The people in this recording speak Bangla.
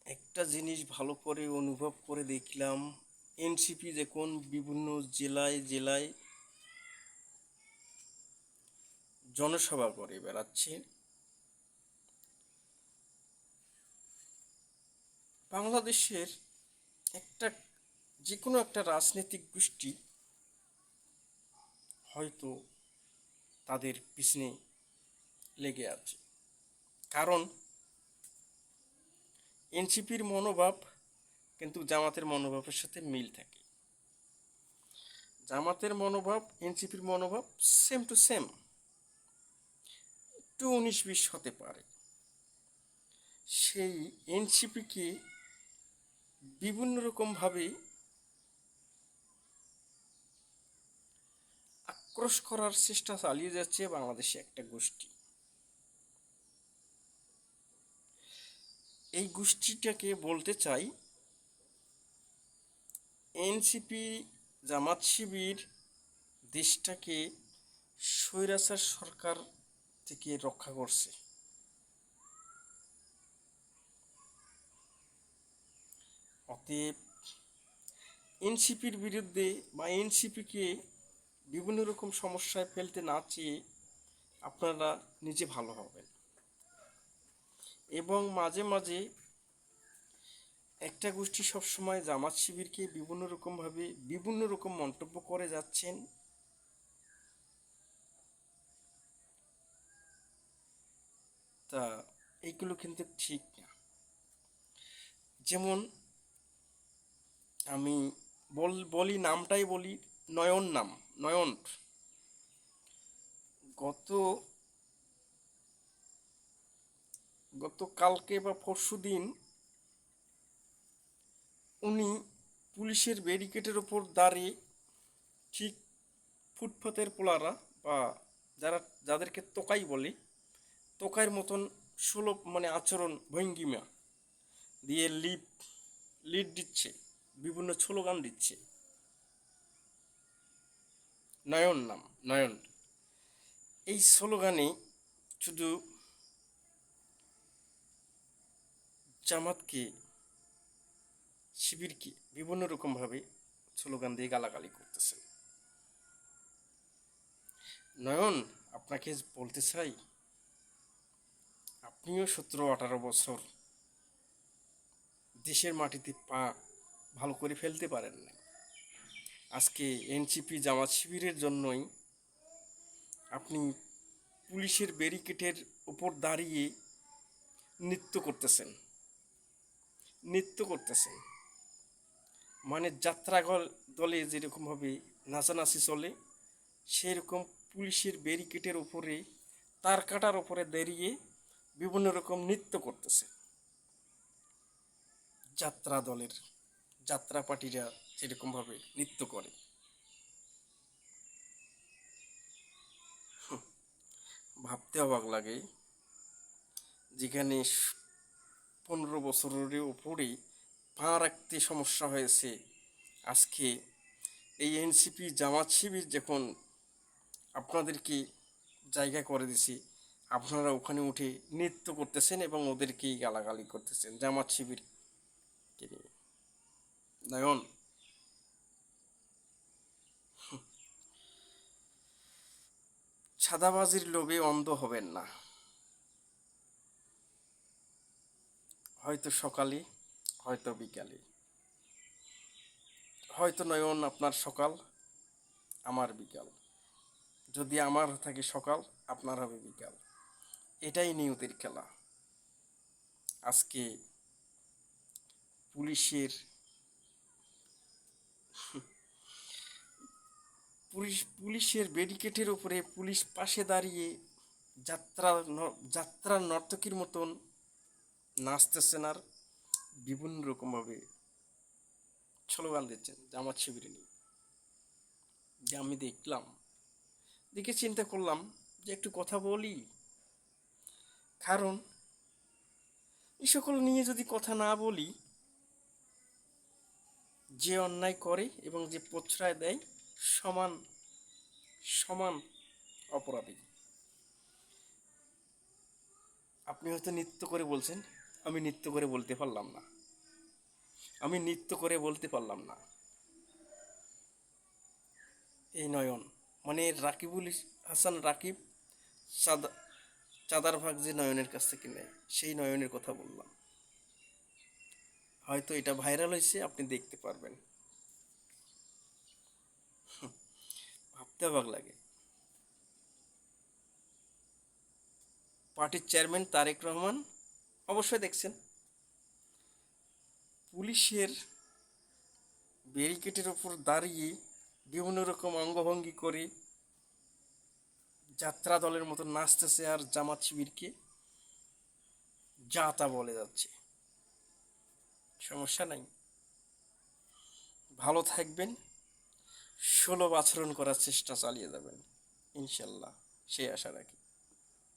একটা জিনিস ভালো করে অনুভব করে দেখলাম, এনসিপি যখন বিভিন্ন জেলায় জেলায় জনসভা করে বেড়াচ্ছে, বাংলাদেশের একটা যে কোনো একটা রাজনৈতিক গোষ্ঠী হয়তো তাদের পিছনে লেগে আছে। কারণ এনসিপির মনোভাব কিন্তু জামাতের মনোভাবের সাথে মিল থাকে। জামাতের মনোভাব এনসিপির মনোভাব সেম টু সেম, একটু 19-20 হতে পারে। সেই এনসিপিকে বিভিন্ন রকমভাবে আক্রোশ করার চেষ্টা চালিয়ে যাচ্ছে বাংলাদেশে একটা গোষ্ঠী। এই গোষ্ঠীটাকে বলতে চাই এনসিপি, জামাত শিবির দেশটাকে স্বৈরাচার সরকার থেকে রক্ষা করছে। অতএব এনসিপির বিরুদ্ধে বা এনসিপিকে বিভিন্ন রকম সমস্যায় ফেলতে না চেয়ে আপনারা নিজে ভালো হবেন। এবং মাঝে মাঝে একটা গোষ্ঠী সবসময় জামাত শিবিরকে বিভিন্ন রকমভাবে বিভিন্ন রকম মন্তব্য করে যাচ্ছেন, তা এইগুলো কিন্তু ঠিক না। যেমন আমি বলি, নামটাই বলি, নয়ন নাম, নয়ন গত গতকালকে বা পরশুদিন উনি পুলিশের ব্যারিকেডের ওপর দাঁড়িয়ে ঠিক ফুটপাতের পোলারা বা যাদেরকে তোকাই বলে, তোকাইয়ের মতন সুলভ আচরণ ভঙ্গিমা দিয়ে লিড দিচ্ছে, বিভিন্ন স্লোগান দিচ্ছে। নয়ন নাম, নয়ন, এই স্লোগানে শুধু জামাতকে, শিবিরকে বিভিন্ন রকমভাবে স্লোগান দিয়ে গালাগালি করতেছেন। নয়ন, আপনাকে বলতে চাই, আপনিও 17-18 বছর দেশের মাটিতে পা ভালো করে ফেলতে পারেন না। আজকে এনসিপি জামাত শিবিরের জন্যই আপনি পুলিশের ব্যারিকেডের উপর দাঁড়িয়ে নৃত্য করতেছেন। যাত্রা দলে যেরকমভাবে নাচানাচি চলে, সেরকম পুলিশের ব্যারিকেডের উপরে, তার কাটার উপরে দাঁড়িয়ে বিভিন্ন রকম নৃত্য করতেছে। যাত্রা দলের যাত্রা পার্টিরা যেরকমভাবে নৃত্য করে, ভাবতে অবাক লাগে। যেখানে 15 বছরের উপরে পা রাখতে সমস্যা হয়েছে, আজকে এই এনসিপি জামাত শিবির যখন আপনাদেরকে জায়গা করে দিছে, আপনারা ওখানে উঠে নৃত্য করতেছেন এবং ওদেরকেই গালাগালি করতেছেন জামাত শিবিরকে নিয়ে। নয়ন, ছাদাবাজির লোভে অন্ধ হবেন না। হয়তো সকালে, হয়তো বিকালে, হয়তো নয়ন আপনার সকাল, আমার বিকাল। যদি আমার থাকে সকাল, আপনার হবে বিকাল। এটাই নিয়তির খেলা। আজকে পুলিশের পুলিশের ব্যারিকেডের উপরে পুলিশ পাশে দাঁড়িয়ে যাত্রা যাত্রার নর্তকীর মতন নাচতেছেন আর বিভিন্ন রকমভাবে স্লোগান দিচ্ছেন জামাত শিবির নিয়ে। যে আমি দেখলাম, দেখে চিন্তা করলাম যে একটু কথা বলি। কারণ এই সকল নিয়ে যদি কথা না বলি, যে অন্যায় করে এবং যে প্রশ্রয় দেয় সমান সমান অপরাধী। আপনি হয়তো নৃত্য করে বলছেন, আমি নৃত্য করে বলতে পারলাম না। আমি নৃত্য করে বলতে পারলাম না। এই নয়ন মানে রাকিবুল হাসান রাকিব চাঁদা চাঁদার ভাগ যে নয়নের কাছ থেকে নেয়, সেই নয়নের কথা বললাম। হয়তো এটা ভাইরাল হয়েছে, আপনি দেখতে পারবেন। ভাবতে অবাক লাগে। পার্টির চেয়ারম্যান তারেক রহমান অবশ্যই দেখছেন, পুলিশের ব্যারিকেডের ওপর দাঁড়িয়ে বিভিন্ন রকম অঙ্গভঙ্গি করে যাত্রা দলের মতো নাচতেছে আর জামাত শিবিরকে যা তা বলে যাচ্ছে। সমস্যা নাই, ভালো থাকবেন, সুলভ আচরণ করার চেষ্টা চালিয়ে যাবেন ইনশাল্লাহ, সে আশা রাখি।